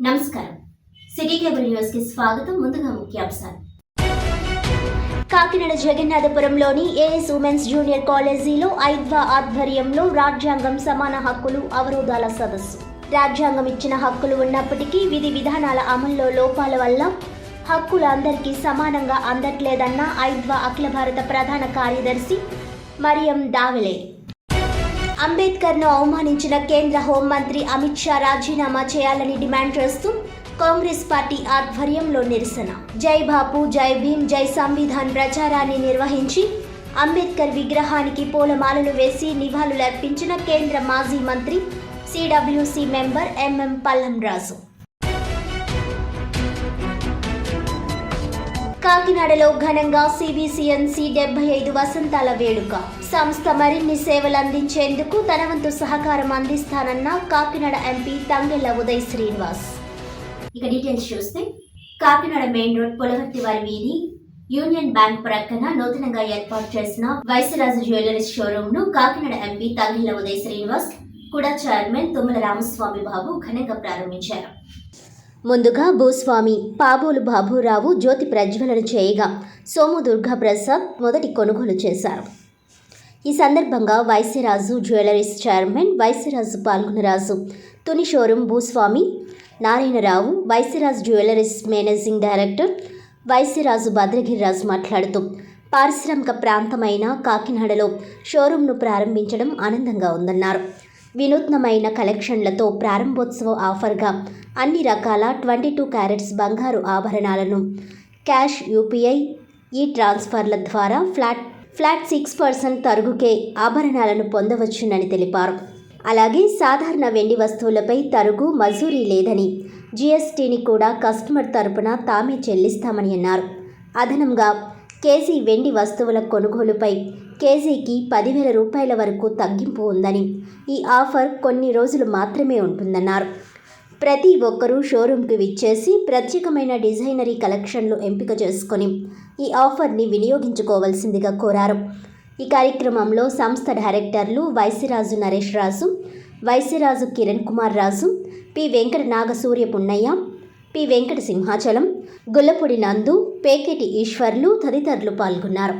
నమస్కారం. City cable news కి స్వాగతం. ముందుగా ముఖ్యాంశాలు. కాకినాడ జగన్నాథపురంలోని ఏఎస్ ఉమెన్స్ జూనియర్ కాలేజీలో ఐద్వా ఆధ్వర్యంలో రాజ్యాంగం సమాన హక్కులు అవరోధాల సదస్సు. రాజ్యాంగం ఇచ్చిన హక్కులు ఉన్నప్పటికీ విధి విధానాల అమల్లో లోపాల వల్ల హక్కులు అందరికీ సమానంగా అందట్లేదన్న ఐద్వా అఖిల భారత ప్రధాన కార్యదర్శి మరియం దావెలే. అంబేద్కర్ను అవమానించిన కేంద్ర హోంమంత్రి అమిత్ షా రాజీనామా చేయాలని డిమాండ్ చేస్తూ కాంగ్రెస్ పార్టీ ఆధ్వర్యంలో నిరసన. జై బాపు, జై భీమ్, జై సంవిధాన్ ప్రచారాన్ని నిర్వహించి అంబేద్కర్ విగ్రహానికి పూలమాలలు వేసి నివాళులర్పించిన కేంద్ర మాజీ మంత్రి సిడబ్ల్యూసి మెంబర్ ఎంఎం పల్లంరాజు. కాకినాడలో ఘనంగా సిబిసిఎన్సి 75 వసంతాల వేడుక. సంస్థ మరిన్ని సేవలు అందించేందుకు తన వంతు సహకారం అందిస్తానన్న కాకినాడ ఎంపీ తంగెళ్ల ఉదయ్ శ్రీనివాస్. ఇక డీటెయిల్స్ చూస్తే, కాకినాడ మెయిన్ రోడ్ పులవర్తివారి వీధి యూనియన్ బ్యాంక్ ప్రక్కన నూతనంగా ఏర్పాటు చేసిన వైసరాజు జ్యువెలరీస్ షోరూమ్ ను కాకినాడ ఎంపీ తంగెళ్ల ఉదయ్ శ్రీనివాస్ కూడా చైర్మన్ తుమ్మల రామస్వామి బాబు ఘనంగా ప్రారంభించారు. ముందుగా భూస్వామి పాబోలు బాబురావు జ్యోతి ప్రజ్వలన చేయగా సోము దుర్గా ప్రసాద్ మొదటి కొనుగోలు చేశారు. ఈ సందర్భంగా వైసరాజు జ్యువెలరీస్ చైర్మన్ వైసరాజు పాల్గొనరాజు, తుని షోరూం భూస్వామి Narayana Rao, Vaisaraju jewelleries managing director Vaisaraju Bhadragiriraju మాట్లాడుతూ, పారిశ్రామిక ప్రాంతమైన కాకినాడలో షోరూంను ప్రారంభించడం ఆనందంగా ఉందన్నారు. వినూత్నమైన కలెక్షన్లతో ప్రారంభోత్సవ ఆఫర్గా అన్ని రకాల 22 క్యారెట్స్ బంగారు ఆభరణాలను క్యాష్, యూపీఐ, ఈ ట్రాన్స్ఫర్ల ద్వారా ఫ్లాట్ 6% తరుగుకే ఆభరణాలను పొందవచ్చునని తెలిపారు. అలాగే సాధారణ వెండి వస్తువులపై తరుగు, మజూరీ లేదని, జీఎస్టీని కూడా కస్టమర్ తరపున తామే చెల్లిస్తామని అన్నారు. అదనంగా కేజీ వెండి వస్తువుల కొనుగోలుపై కేజీకి 10,000 రూపాయల వరకు తగ్గింపు ఉందని, ఈ ఆఫర్ కొన్ని రోజులు మాత్రమే ఉంటుందన్నారు. ప్రతి ఒక్కరూ షోరూంకి విచ్చేసి ప్రత్యేకమైన డిజైనరీ కలెక్షన్లు ఎంపిక చేసుకొని ఈ ఆఫర్ని వినియోగించుకోవాల్సిందిగా కోరారు. ఈ కార్యక్రమంలో సంస్థ డైరెక్టర్లు వైసరాజు నరేష్ రాజు, వైసరాజు కిరణ్ కుమార్ రాజు, పి వెంకట నాగసూర్య పున్నయ్య, పి వెంకట సింహాచలం, గుల్లపూడి నందు, పేకేటి ఈశ్వర్లు తదితరులు పాల్గొన్నారు.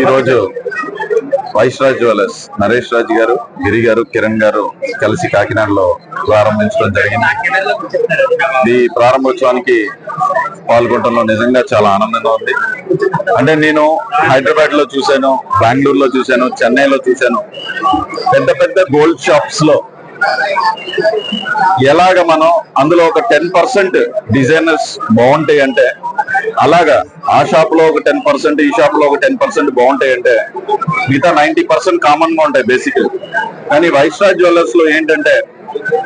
ఈరోజు వైసరాజ్ జ్యువెలర్స్ నరేష్ రాజు గారు, గిరి గారు, కిరణ్ గారు కలిసి కాకినాడలో ప్రారంభించడం జరిగింది. ఈ ప్రారంభోత్సవానికి పాల్గొనడంలో నిజంగా చాలా ఆనందంగా ఉంది. అంటే నేను హైదరాబాద్ లో చూశాను, బెంగళూరులో చూశాను, చెన్నైలో చూశాను. పెద్ద పెద్ద గోల్డ్ షాప్స్ లో ఎలాగ మనం అందులో ఒక 10% డిజైనర్స్ బాగుంటాయి అంటే, అలాగా ఆ షాప్ లో ఒక 10%, ఈ షాప్ లో ఒక 10% బాగుంటాయి అంటే మిగతా 90% కామన్ గా ఉంటాయి బేసికల్. కానీ వైసరాజ్ జ్యువెలర్స్ లో ఏంటంటే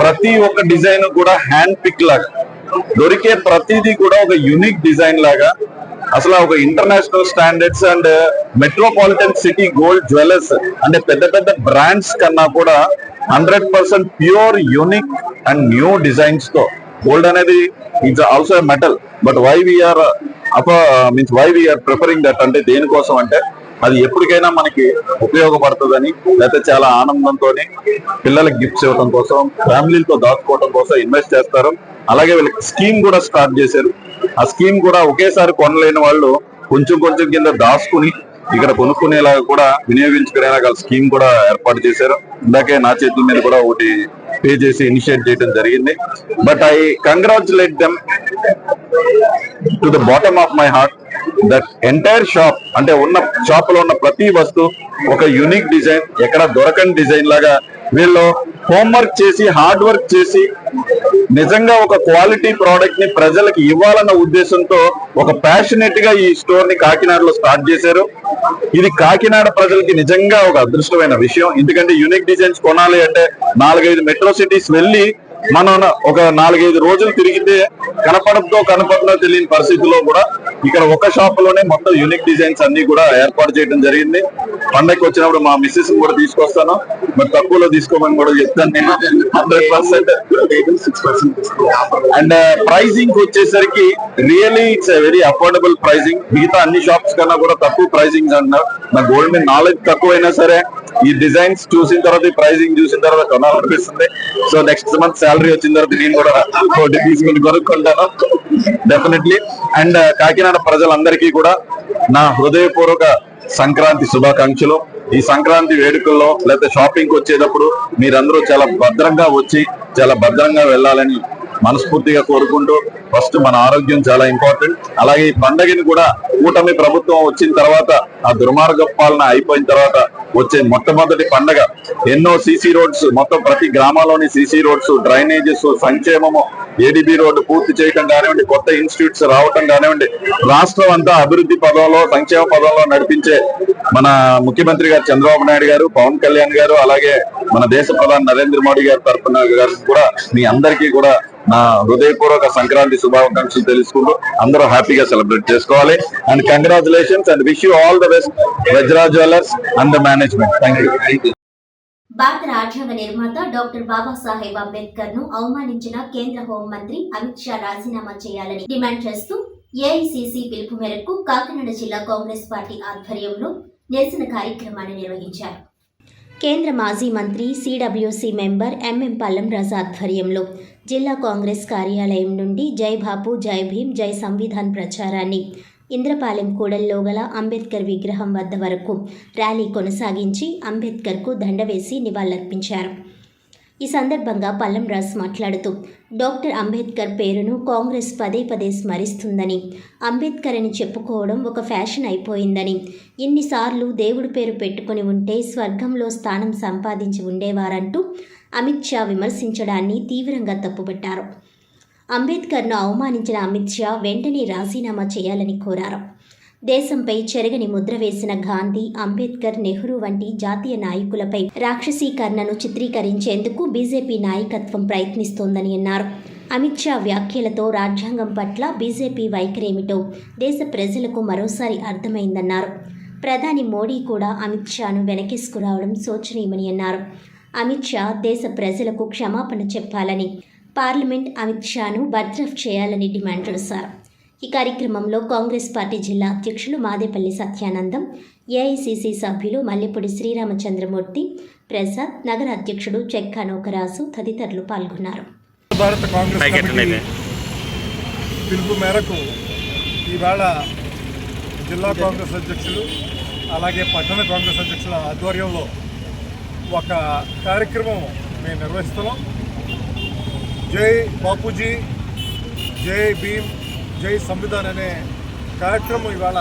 ప్రతి ఒక్క డిజైన్ కూడా హ్యాండ్ పిక్ లాగా దొరికే, ప్రతిదీ కూడా ఒక యూనిక్ డిజైన్ లాగా, అసలు ఒక international standards and metropolitan city gold jewellers అంటే పెద్ద పెద్ద బ్రాండ్స్ కన్నా కూడా 100% pure, unique and new designs తో. గోల్డ్ అనేది it's also metal, but why we are preferring that అంటే దేనికోసం అంటే అది ఎప్పటికైనా మనకి ఉపయోగపడుతుందని, లేకపోతే చాలా ఆనందంతో పిల్లలకి గిఫ్ట్స్ ఇవ్వడం కోసం, ఫ్యామిలీలతో దాచుకోవడం కోసం ఇన్వెస్ట్ చేస్తారు. అలాగే వీళ్ళకి స్కీమ్ కూడా స్టార్ట్ చేశారు. ఆ స్కీమ్ కూడా ఒకేసారి కొనలేని వాళ్ళు కొంచెం కొంచెం కింద దాచుకుని ఇక్కడ కొనుక్కునేలాగా కూడా వినియోగించుకునేలాగా స్కీమ్ కూడా ఏర్పాటు చేశారు. ఇందాకే నా చేతుల మీద కూడా ఒకటి పే చేసి ఇనిషియేట్ చేయడం జరిగింది. But I congratulate them to the bottom of my heart that entire shop, అంటే ఉన్న షాప్ లో ఉన్న ప్రతి వస్తువు ఒక యూనిక్ డిజైన్, ఎక్కడ దొరకని డిజైన్ లాగా వీళ్ళు హోంవర్క్ చేసి హార్డ్ వర్క్ చేసి నిజంగా ఒక క్వాలిటీ ప్రోడక్ట్ ని ప్రజలకు ఇవ్వాలన్న ఉద్దేశంతో ఒక ప్యాషనేట్ గా ఈ స్టోర్ ని కాకినాడలో స్టార్ట్ చేశారు. ఇది కాకినాడ ప్రజలకి నిజంగా ఒక అదృష్టమైన విషయం. ఎందుకంటే యూనిక్ డిజైన్స్ కొనాలి అంటే 4-5 మెట్రో సిటీస్ వెళ్ళి మనం ఒక 4-5 రోజులు తిరిగితే కనపడదో తెలియని పరిస్థితిలో కూడా ఇక్కడ ఒక షాప్ లోనే మొత్తం యూనిక్ డిజైన్స్ అన్ని కూడా ఏర్పాటు చేయడం జరిగింది. పండగకి వచ్చినప్పుడు మా మిస్సెస్ కూడా తీసుకొస్తాను, మరి తక్కువలో తీసుకోమని కూడా చెప్తాను నేను. 100%. అండ్ ప్రైజింగ్ వచ్చేసరికి really it's very affordable pricing. మిగతా అన్ని షాప్స్ కన్నా కూడా తక్కువ ప్రైజింగ్ అంటున్నారు. నా గోల్డ్ మీద నాలెడ్జ్ తక్కువైనా సరే ఈ డిజైన్స్ చూసిన తర్వాత ఈ ప్రైజింగ్ చూసిన తర్వాత కొనాలనిపిస్తుంది. సో నెక్స్ట్ మంత్ శాలరీ వచ్చిన తర్వాత నేను కూడా ఒకటి తీసుకుని కొనుక్కుంటాను డెఫినెట్లీ. అండ్ కాకినాడ ప్రజలందరికీ కూడా నా హృదయపూర్వక సంక్రాంతి శుభాకాంక్షలు. ఈ సంక్రాంతి వేడుకల్లో లేకపోతే షాపింగ్ వచ్చేటప్పుడు మీరందరూ చాలా భద్రంగా వచ్చి చాలా భద్రంగా వెళ్ళాలని మనస్ఫూర్తిగా కోరుకుంటూ, ఫస్ట్ మన ఆరోగ్యం చాలా ఇంపార్టెంట్. అలాగే ఈ పండగని కూడా కూటమి ప్రభుత్వం వచ్చిన తర్వాత, ఆ దుర్మార్గ పాలన అయిపోయిన తర్వాత వచ్చే మొట్టమొదటి పండగ. ఎన్నో సీసీ రోడ్స్, మొత్తం ప్రతి గ్రామాల్లోని సీసీ రోడ్స్, డ్రైనేజెస్, సంక్షేమము, ఏడీబీ రోడ్డు పూర్తి చేయడం కానివ్వండి, కొత్త ఇన్స్టిట్యూట్స్ రావటం కానివ్వండి, రాష్ట్రం అంతా అభివృద్ధి పదంలో, సంక్షేమ పదంలో నడిపించే మన ముఖ్యమంత్రి గారు చంద్రబాబు నాయుడు గారు, పవన్ కళ్యాణ్ గారు, అలాగే మన దేశ ప్రధాని నరేంద్ర మోడీ గారి తరఫున కూడా మీ అందరికీ కూడా నా హృదయపూర్వక సంక్రాంతి శుభాకాంక్షలు తెలుసుకుంటూ అందరూ హ్యాపీగా సెలబ్రేట్ చేసుకోవాలి. And congratulations and wish you all the best Vajra jewellers and the management. Thank you. భారత రాజ్యాంగ నిర్మాత డాక్టర్ బాబాసాహెబ్ అంబేద్కర్ ను అవమానించిన కేంద్ర హోంమంత్రి అమిత్ షా రాజీనామా చేయాలని డిమాండ్ చేస్తూ ఏఐసీసీ పిలుపు మేరకు కాకినాడ జిల్లా కాంగ్రెస్ పార్టీ ఆధ్వర్యంలో నిరసన కార్యక్రమాన్ని నిర్వహించారు. కేంద్ర మాజీ మంత్రి సిడబ్ల్యూసీ మెంబర్ ఎంఎం పల్లం రాజు ఆధ్వర్యంలో జిల్లా కాంగ్రెస్ కార్యాలయం నుండి జై బాపు జై భీమ్ జై సంవిధాన్ ప్రచారాన్ని ఇంద్రపాలెం కూడల్లో గల అంబేద్కర్ విగ్రహం వద్ద వరకు ర్యాలీ కొనసాగించి అంబేద్కర్కు దండ వేసి నివాళులర్పించారు. ఈ సందర్భంగా పల్లం రాజు మాట్లాడుతూ డాక్టర్ అంబేద్కర్ పేరును కాంగ్రెస్ పదే స్మరిస్తుందని, అంబేద్కర్ అని చెప్పుకోవడం ఒక ఫ్యాషన్ అయిపోయిందని, ఇన్నిసార్లు దేవుడి పేరు పెట్టుకుని ఉంటే స్వర్గంలో స్థానం సంపాదించి ఉండేవారంటూ అమిత్ షా విమర్శించడాన్ని తీవ్రంగా తప్పుపట్టారు. అంబేద్కర్ను అవమానించిన అమిత్ షా వెంటనే రాజీనామా చేయాలని కోరారు. దేశంపై చెరగని ముద్ర వేసిన గాంధీ, అంబేద్కర్, నెహ్రూ వంటి జాతీయ నాయకులపై రాక్షసీకరణను చిత్రీకరించేందుకు బీజేపీ నాయకత్వం ప్రయత్నిస్తోందని అన్నారు. అమిత్ షా వ్యాఖ్యలతో రాజ్యాంగం పట్ల బీజేపీ వైఖరేమిటో దేశ ప్రజలకు మరోసారి అర్థమైందన్నారు. ప్రధాని మోడీ కూడా అమిత్ షాను వెనకేసుకురావడం శోచనీయమని అన్నారు. అమిత్ షా దేశ ప్రజలకు క్షమాపణ చెప్పాలని, పార్లమెంట్ అమిత్ షాను బర్తరఫ్ చేయాలని డిమాండ్ చేశారు. ఈ కార్యక్రమంలో కాంగ్రెస్ పార్టీ జిల్లా అధ్యక్షులు మాదేపల్లి సత్యానందం, ఏఐసీసీ సభ్యులు మల్లెపూడి శ్రీరామచంద్రమూర్తి, ప్రసాద్, నగర అధ్యక్షుడు చెక్కా నౌకరాజు తదితరులు పాల్గొన్నారు. భారత కాంగ్రెస్ కమిటీ పిలుపు మేరకు ఈవేళ జిల్లా కాంగ్రెస్ అధ్యక్షులు అలాగే పట్టణ కాంగ్రెస్ అధ్యక్షుల ఆధ్వర్యంలో ఒక కార్యక్రమం మేము నిర్వహిస్తున్నాం. జై బాపూజీ, జై భీమ్, జై సంవిధాన్ అనే కార్యక్రమం ఇవాళ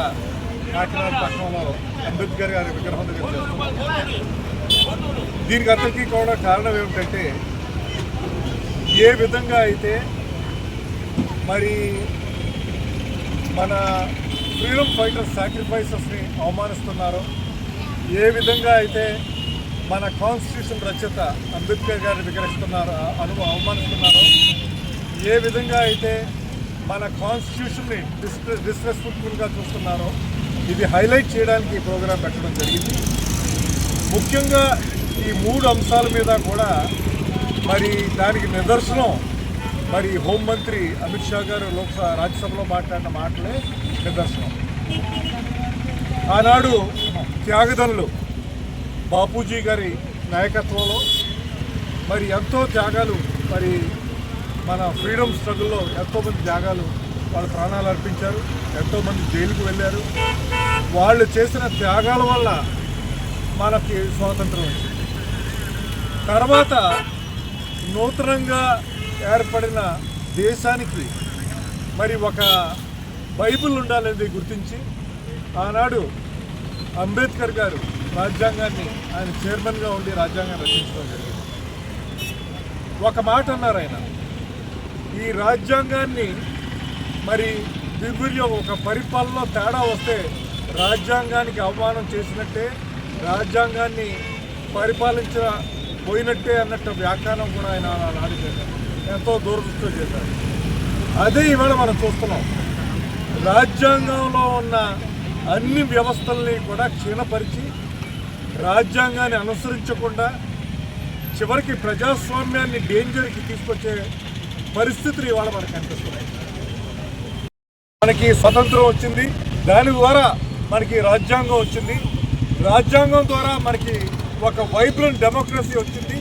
కాకినాడ పట్టణంలో అంబేద్కర్ గారి విగ్రహం దగ్గర చేస్తున్నాం. దీనికి అంతకీ కూడా కారణం ఏమిటంటే, ఏ విధంగా అయితే మరి మన ఫ్రీడమ్ ఫైటర్స్ సాక్రిఫైసెస్ని అవమానిస్తున్నారో, ఏ విధంగా అయితే మన కాన్స్టిట్యూషన్ రచయిత అంబేద్కర్ గారిని విగ్రహిస్తున్నారో, అవమానిస్తున్నారో, ఏ విధంగా అయితే మన కాన్స్టిట్యూషన్ని డిస్రెస్పెక్ట్ఫుల్గా చూస్తున్నారో, ఇది హైలైట్ చేయడానికి ఈ ప్రోగ్రాం పెట్టడం జరిగింది. ముఖ్యంగా ఈ 3 అంశాల మీద కూడా మరి దానికి నిదర్శనం మరి హోంమంత్రి అమిత్ షా గారు రాజ్యసభలో మాట్లాడిన మాటలే నిదర్శనం. ఆనాడు త్యాగదనులు బాపూజీ గారి నాయకత్వంలో మరి ఎంతో త్యాగాలు, మరి మన ఫ్రీడమ్ స్ట్రగుల్లో ఎంతోమంది త్యాగాలు, వాళ్ళ ప్రాణాలు అర్పించారు, ఎంతోమంది జైలుకు వెళ్ళారు. వాళ్ళు చేసిన త్యాగాల వల్ల మనకి స్వాతంత్రం వచ్చింది. తర్వాత నూతనంగా ఏర్పడిన దేశానికి మరి ఒక బైబిల్ ఉండాలని గుర్తించి ఆనాడు అంబేద్కర్ గారు రాజ్యాంగాన్ని ఆయన చైర్మన్గా ఉండి రాజ్యాంగాన్ని రచించడం జరిగింది. ఒక మాట అన్నారు ఆయన, ఈ రాజ్యాంగాన్ని మరి దుర్వినియోగం ఒక పరిపాలనలో తేడా వస్తే రాజ్యాంగానికి అవమానం చేసినట్టే, రాజ్యాంగాన్ని పరిపాలించిన పోయినట్టే అన్నట్టు వ్యాఖ్యానం కూడా ఆయన నాడు చేశారు. ఎంతో దూరదృష్టితో చేశారు. అదే ఇవాళ మనం చూస్తున్నాం. రాజ్యాంగంలో ఉన్న అన్ని వ్యవస్థల్ని కూడా క్షీణపరిచి రాజ్యాంగాన్ని అనుసరించకుండా చివరికి ప్రజాస్వామ్యాన్ని డేంజర్కి తీసుకొచ్చే పరిస్థితులు ఇవాళ మనకు కనిపిస్తున్నాయి. మనకి స్వతంత్రం వచ్చింది, దాని ద్వారా మనకి రాజ్యాంగం వచ్చింది, రాజ్యాంగం ద్వారా మనకి ఒక వైబ్రెంట్ డెమోక్రసీ వచ్చింది.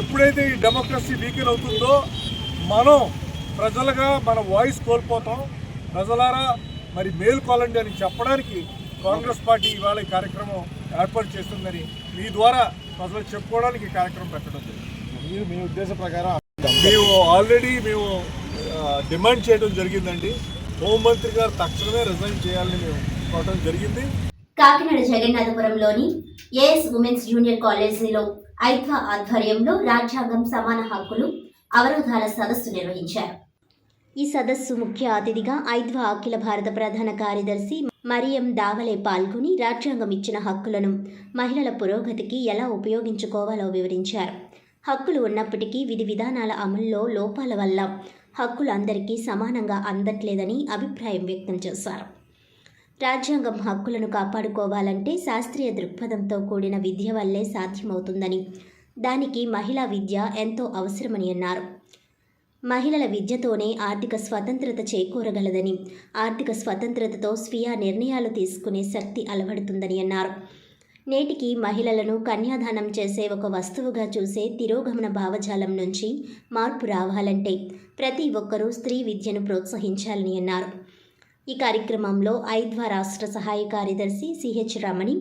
ఎప్పుడైతే ఈ డెమోక్రసీ వీకెన్ అవుతుందో మనం ప్రజలుగా మన వాయిస్ కోల్పోతాం. ప్రజలారా మరి మేల్కొలండి అని చెప్పడానికి కాంగ్రెస్ పార్టీ ఇవాళ ఈ కార్యక్రమం ఏర్పాటు చేస్తుందని మీ ద్వారా ప్రజలకు చెప్పుకోవడానికి ఈ కార్యక్రమం పెట్టడం జరిగింది. మీ ఉద్దేశం ప్రకారం మేము ఆల్రెడీ డిమాండ్ చేయడం జరిగిందండి. హోంమంత్రి గారు తక్షణమే రిజైన్ చేయాలని మేము కోవడం జరిగింది. కాకినాడ జగన్నాథపురంలోని ఏఎస్ ఉమెన్స్ జూనియర్ కాలేజీలో ఐద్వా ఆధ్వర్యంలో రాజ్యాంగం సమాన హక్కులు అవరోధాల సదస్సు నిర్వహించారు. ఈ సదస్సు ముఖ్య అతిథిగా ఐద్వా అఖిల భారత ప్రధాన కార్యదర్శి మరియం దావలే పాల్గొని రాజ్యాంగం ఇచ్చిన హక్కులను మహిళల పురోగతికి ఎలా ఉపయోగించుకోవాలో వివరించారు. హక్కులు ఉన్నప్పటికీ విధి విధానాల అమల్లో లోపాల వల్ల హక్కులు అందరికీ సమానంగా అందట్లేదని అభిప్రాయం వ్యక్తం చేశారు. రాజ్యాంగం హక్కులను కాపాడుకోవాలంటే శాస్త్రీయ దృక్పథంతో కూడిన విద్య వల్లే సాధ్యమవుతుందని, దానికి మహిళా విద్య ఎంతో అవసరమని అన్నారు. మహిళల విద్యతోనే ఆర్థిక స్వతంత్రత చేకూరగలదని, ఆర్థిక స్వతంత్రతతో స్వీయ నిర్ణయాలు తీసుకునే శక్తి అలవడుతుందని అన్నారు. నేటికి మహిళలను కన్యాదానం చేసే ఒక వస్తువుగా చూసే తిరోగమన భావజాలం నుంచి మార్పు రావాలంటే ప్రతి ఒక్కరూ స్త్రీ విద్యను ప్రోత్సహించాలని అన్నారు. ఈ కార్యక్రమంలో ఐద్వా రాష్ట్ర సహాయ కార్యదర్శి సిహెచ్ రమణి,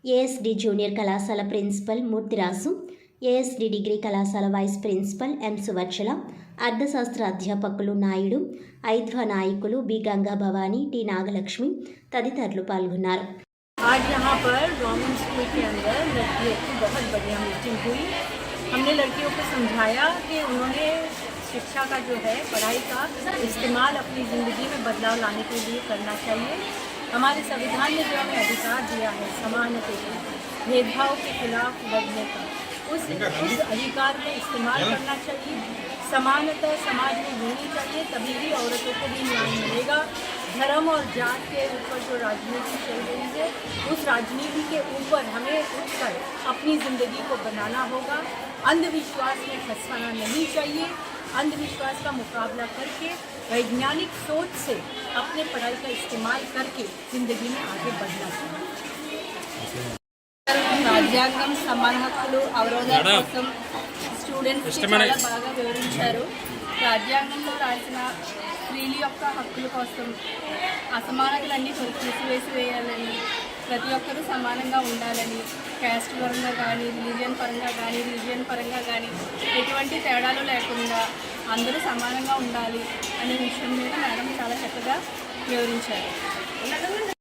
ఏఎస్డి జూనియర్ కళాశాల ప్రిన్సిపల్ మూర్తిరాసు, ఏఎస్డి డిగ్రీ కళాశాల వైస్ ప్రిన్సిపల్ ఎం సువర్చల, అర్థశాస్త్ర అధ్యాపకులు నాయుడు, ఐద్వా నాయకులు బి గంగా భవానీ, టి నాగలక్ష్మి తదితరులు పాల్గొన్నారు. आज यहाँ पर गवर्नमेंट स्कूल के अंदर लड़कियों की बहुत बढ़िया मीटिंग हुई। हमने लड़कियों को समझाया कि उन्होंने शिक्षा का जो है, पढ़ाई का इस्तेमाल अपनी ज़िंदगी में बदलाव लाने के लिए करना चाहिए। हमारे संविधान ने जो हमें अधिकार दिया है समानता का, भेदभाव के खिलाफ लड़ने का, उस अधिकार का इस्तेमाल करना चाहिए। समानता समाज में होनी चाहिए, तभी भी औरतों को भी न्याय मिलेगा। धर्म और जात के ऊपर जो राजनीति चल रही है, उस राजनीति के ऊपर हमें उठकर अपनी ज़िंदगी को बनाना होगा। अंधविश्वास में फंसना नहीं चाहिए। अंधविश्वास का मुकाबला करके वैज्ञानिक सोच से अपने पढ़ाई का इस्तेमाल करके ज़िंदगी में आगे बढ़ना चाहिए। రాజ్యాంగం సమాన హక్కులు అవరోధాల కోసం స్టూడెంట్స్ చాలా బాగా వివరించారు. రాజ్యాంగంలో రాసిన స్త్రీల యొక్క హక్కుల కోసం అసమానతలన్నీ తీసివేయాలని, ప్రతి ఒక్కరూ సమానంగా ఉండాలని, క్యాస్ట్ పరంగా కానీ రిలీజియన్ పరంగా కానీ ఎటువంటి తేడాలు లేకుండా అందరూ సమానంగా ఉండాలి అనే విషయం మీద మేడం చాలా చక్కగా వివరించారు.